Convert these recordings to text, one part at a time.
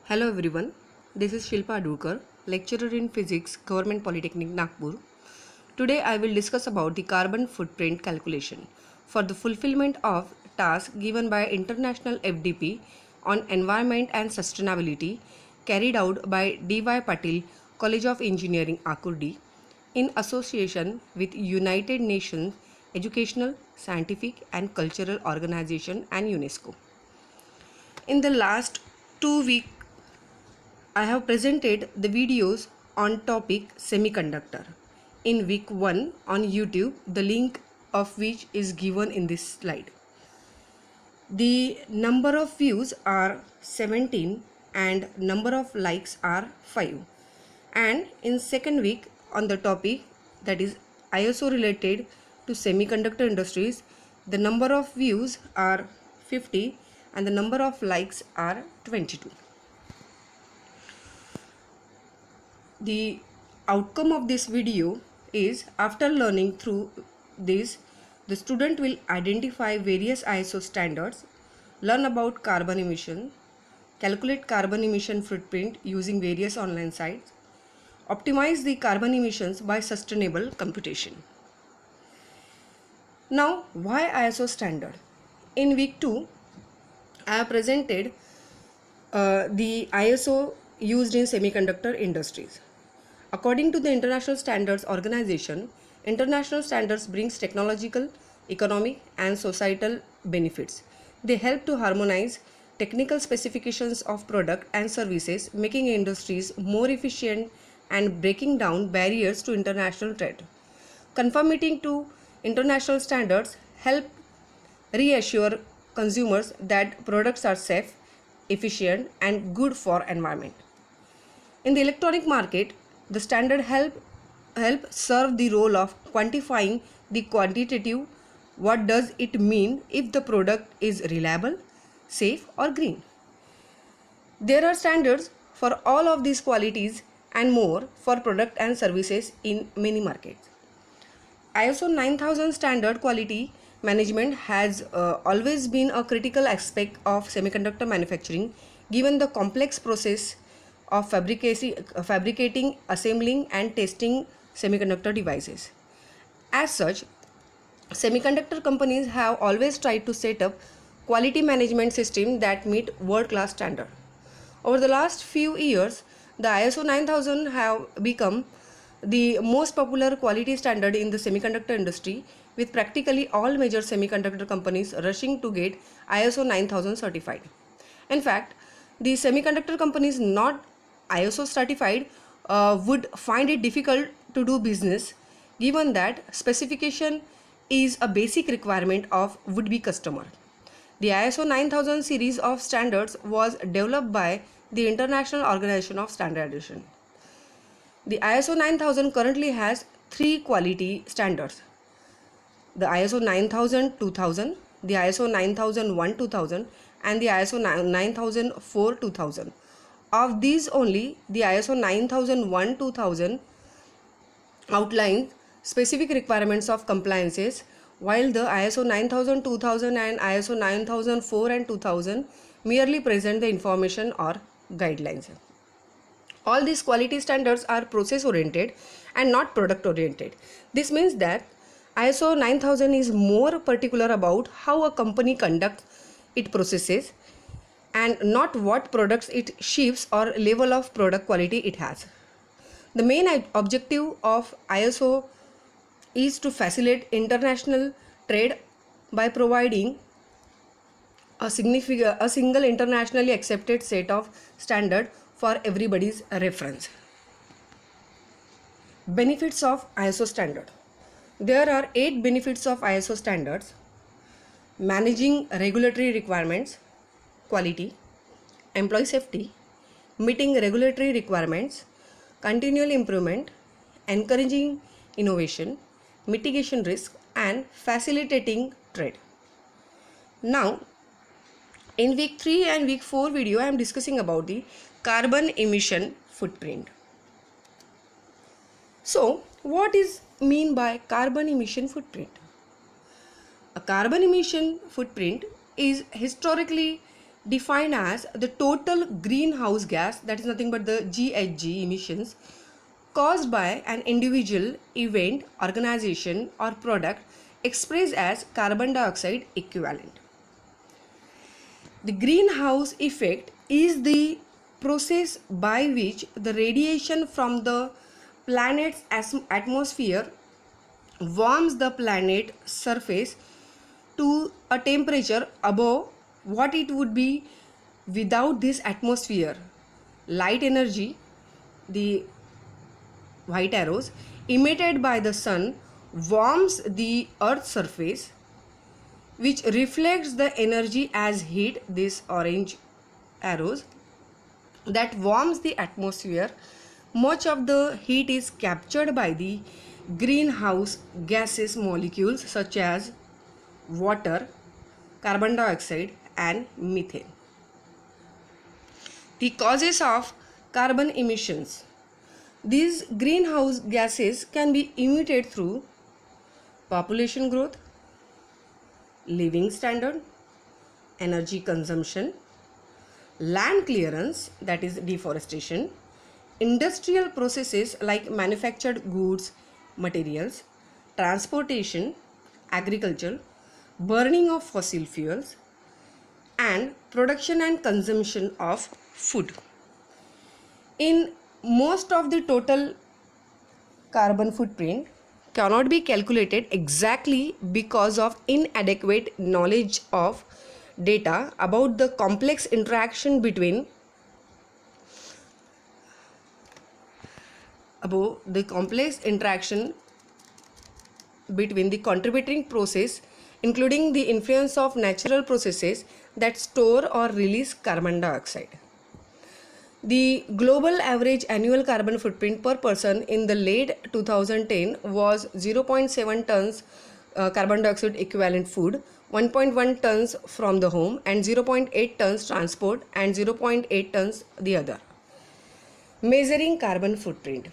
Hello everyone, this is Shilpa Adurkar, lecturer in physics, Government Polytechnic Nagpur. Today I will discuss about the carbon footprint calculation for the fulfillment of tasks given by International FDP on Environment and Sustainability carried out by D.Y. Patil College of Engineering Akurdi in association with United Nations Educational, Scientific and Cultural Organization and UNESCO. In the last 2 weeks, I have presented the videos on topic semiconductor. In week 1 on YouTube, the link of which is given in this slide. The number of views are 17 and number of likes are 5. And in second week on the topic, that is ISO related to semiconductor industries, the number of views are 50 and the number of likes are 22. The outcome of this video is, after learning through this, the student will identify various ISO standards, learn about carbon emission, calculate carbon emission footprint using various online sites, optimize the carbon emissions by sustainable computation. Now, why ISO standard? In week 2, I have presented the ISO used in semiconductor industries. According to the International Standards Organization, international standards brings technological, economic and societal benefits. They help to harmonize technical specifications of product and services, making industries more efficient and breaking down barriers to international trade. Conformity to international standards help reassure consumers that products are safe, efficient and good for environment. In the electronic market, the standard help serve the role of quantifying the quantitative. What does it mean if the product is reliable, safe or green? There are standards for all of these qualities and more for product and services in many markets. ISO 9000 standard quality management has always been a critical aspect of semiconductor manufacturing, given the complex process of fabricating, assembling and testing semiconductor devices. As such, semiconductor companies have always tried to set up quality management systems that meet world-class standard. Over the last few years, the ISO 9000 have become the most popular quality standard in the semiconductor industry, with practically all major semiconductor companies rushing to get ISO 9000 certified. In fact, the semiconductor companies not ISO certified would find it difficult to do business, given that specification is a basic requirement of would-be customer. The ISO 9000 series of standards was developed by the International Organization of Standardization. The ISO 9000 currently has 3 quality standards: the ISO 9000-2000, the ISO 9001-2000 and the ISO 9004-2000. Of these, only the ISO 9001-2000 outlines specific requirements of compliances, while the ISO 9000-2000 and ISO 9004 and 2000 merely present the information or guidelines. All these quality standards are process oriented and not product oriented. This means that ISO 9000 is more particular about how a company conducts its processes and not what products it ships or level of product quality it has. The main objective of ISO is to facilitate international trade by providing a single internationally accepted set of standard for everybody's reference. Benefits of ISO standard. There are 8 benefits of ISO standards: managing regulatory requirements, quality, employee safety, meeting regulatory requirements, continual improvement, encouraging innovation, mitigation risk and facilitating trade. Now, in week 3 and week 4 video, I am discussing about the carbon emission footprint. So, what is mean by carbon emission footprint? A carbon emission footprint is historically defined as the total greenhouse gas, that is nothing but the GHG emissions, caused by an individual, event, organization, or product expressed as carbon dioxide equivalent. The greenhouse effect is the process by which the radiation from the planet's atmosphere warms the planet surface to a temperature above what it would be without this atmosphere. Light energy, the white arrows, emitted by the sun warms the earth's surface, which reflects the energy as heat, these orange arrows, that warms the atmosphere. Much of the heat is captured by the greenhouse gases molecules such as water, carbon dioxide, and methane. The causes of carbon emissions. These greenhouse gases can be emitted through population growth, living standard, energy consumption, land clearance, that is deforestation, industrial processes like manufactured goods, materials, transportation, agriculture, burning of fossil fuels, and production and consumption of food. In most of the total carbon footprint cannot be calculated exactly because of inadequate knowledge of data about the complex interaction between the contributing process, including the influence of natural processes that store or release carbon dioxide. The global average annual carbon footprint per person in the late 2010 was 0.7 tons carbon dioxide equivalent food, 1.1 tons from the home, and 0.8 tons transport, and 0.8 tons the other. Measuring carbon footprint.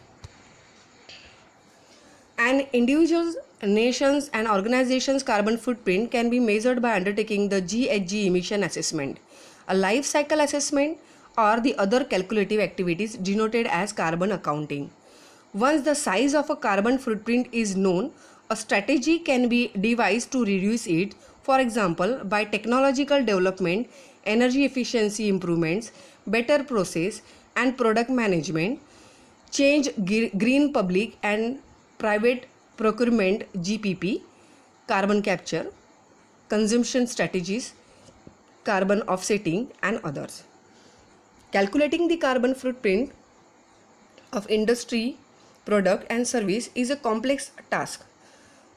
An individual's, nation's, and organization's carbon footprint can be measured by undertaking the GHG emission assessment, a life cycle assessment, or the other calculative activities denoted as carbon accounting. Once the size of a carbon footprint is known, a strategy can be devised to reduce it, for example, by technological development, energy efficiency improvements, better process and product management, change green public and private procurement GPP, carbon capture, consumption strategies, carbon offsetting, and others. Calculating the carbon footprint of industry, product, and service is a complex task.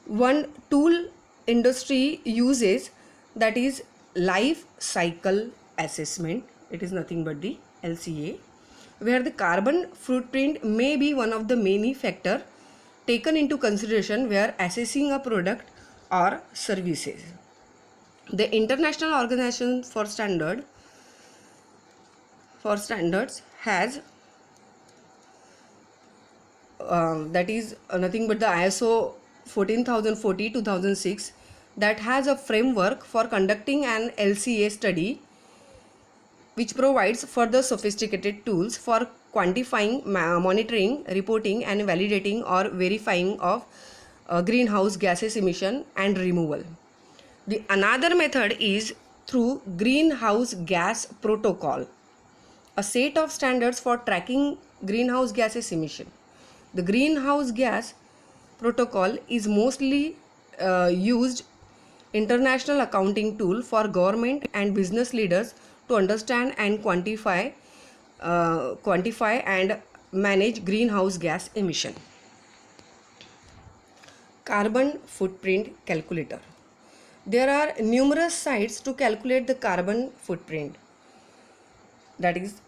One tool industry uses, that is life cycle assessment, it is nothing but the LCA, where the carbon footprint may be one of the many factors taken into consideration where assessing a product or services. The International Organization for Standards has that is nothing but the ISO 14040-2006 that has a framework for conducting an LCA study, which provides further sophisticated tools for quantifying, monitoring, reporting, and validating or verifying of greenhouse gases emission and removal. The another method is through greenhouse gas protocol, a set of standards for tracking greenhouse gases emission. The greenhouse gas protocol is mostly used international accounting tool for government and business leaders to understand and quantify and manage greenhouse gas emission. Carbon footprint calculator. There are numerous sites to calculate the carbon footprint, that is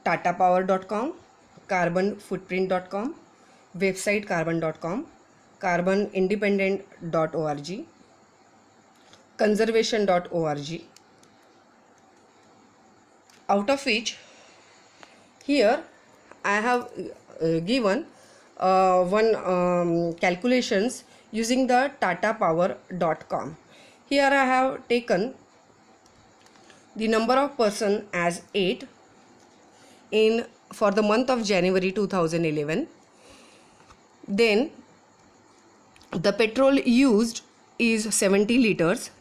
tatapower.com, carbonfootprint.com, website carbon.com, carbonindependent.org, conservation.org, out of which here I have given one calculations using the tatapower.com. Here I have taken the number of person as 8 in for the month of January 2011. Then the petrol used is 70 liters.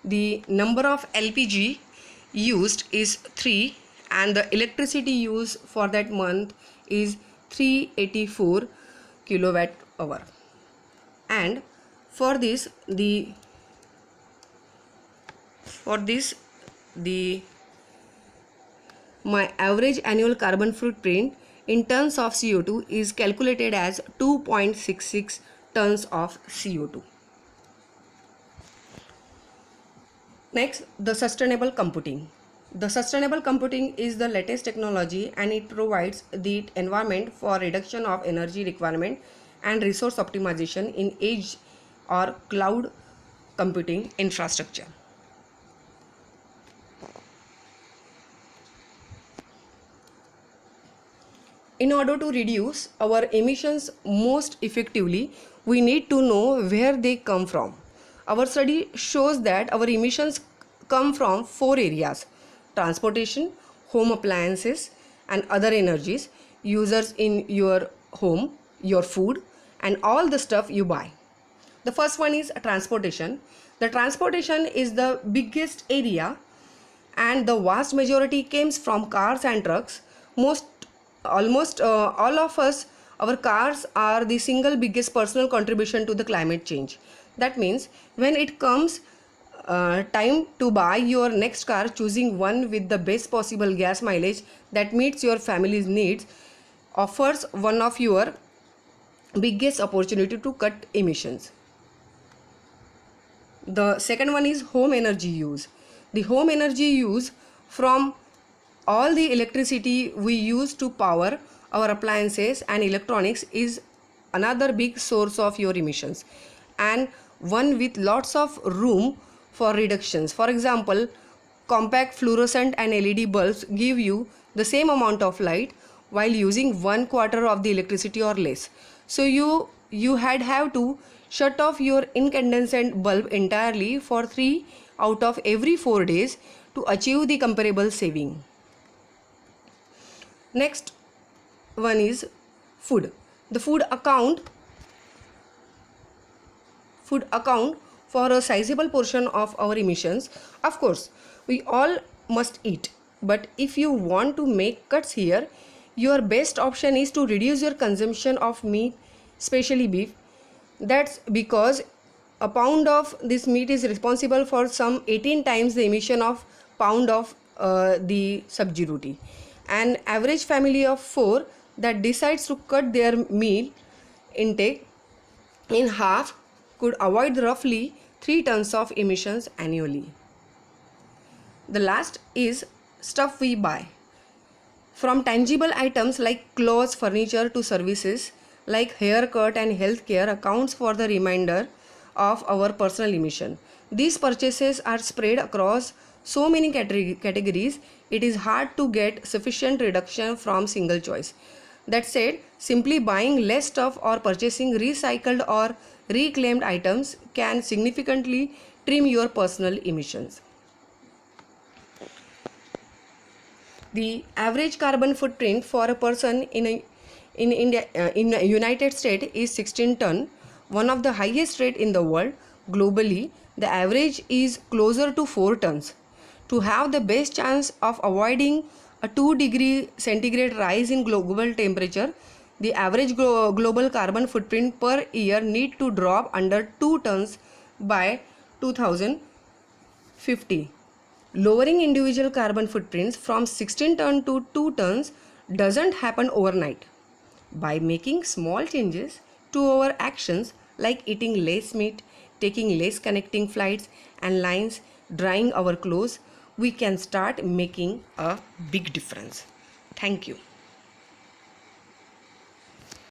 The number of LPG used is 3 and the electricity use for that month is 384 kilowatt hour. And for this the my average annual carbon footprint in tons of CO2 is calculated as 2.66 tons of CO2. Next, the sustainable computing. The sustainable computing is the latest technology and it provides the environment for reduction of energy requirement and resource optimization in edge or cloud computing infrastructure. In order to reduce our emissions most effectively, we need to know where they come from. Our study shows that our emissions come from 4 areas: transportation, home appliances and other energies, users in your home, your food and all the stuff you buy. The first one is transportation. The transportation is the biggest area and the vast majority comes from cars and trucks. Almost all of us, our cars are the single biggest personal contribution to the climate change. That means when it comes time to buy your next car, choosing one with the best possible gas mileage that meets your family's needs offers one of your biggest opportunity to cut emissions. The second one is home energy use. The home energy use from all the electricity we use to power our appliances and electronics is another big source of your emissions and one with lots of room for reductions. For example, compact fluorescent and LED bulbs give you the same amount of light while using 1/4 of the electricity or less. So you have to shut off your incandescent bulb entirely for 3 out of every 4 days to achieve the comparable saving. Next one is food. The food account for a sizable portion of our emissions. Of course, we all must eat, but if you want to make cuts here, your best option is to reduce your consumption of meat, especially beef. That's because a pound of this meat is responsible for some 18 times the emission of pound of the sabji roti. An average family of 4 that decides to cut their meal intake in half could avoid roughly 3 tons of emissions annually. The last is stuff we buy. From tangible items like clothes, furniture to services like haircut and healthcare accounts for the remainder of our personal emission. These purchases are spread across so many categories, it is hard to get sufficient reduction from single choice. That said, simply buying less stuff or purchasing recycled or reclaimed items can significantly trim your personal emissions. The average carbon footprint for a person in United States is 16 ton, one of the highest rate in the world. Globally, the average is closer to 4 tons. To have the best chance of avoiding a 2 degree centigrade rise in global temperature, the average global carbon footprint per year need to drop under 2 tons by 2050. Lowering individual carbon footprints from 16 tons to 2 tons doesn't happen overnight. By making small changes to our actions like eating less meat, taking less connecting flights and lines, drying our clothes, we can start making a big difference. Thank you.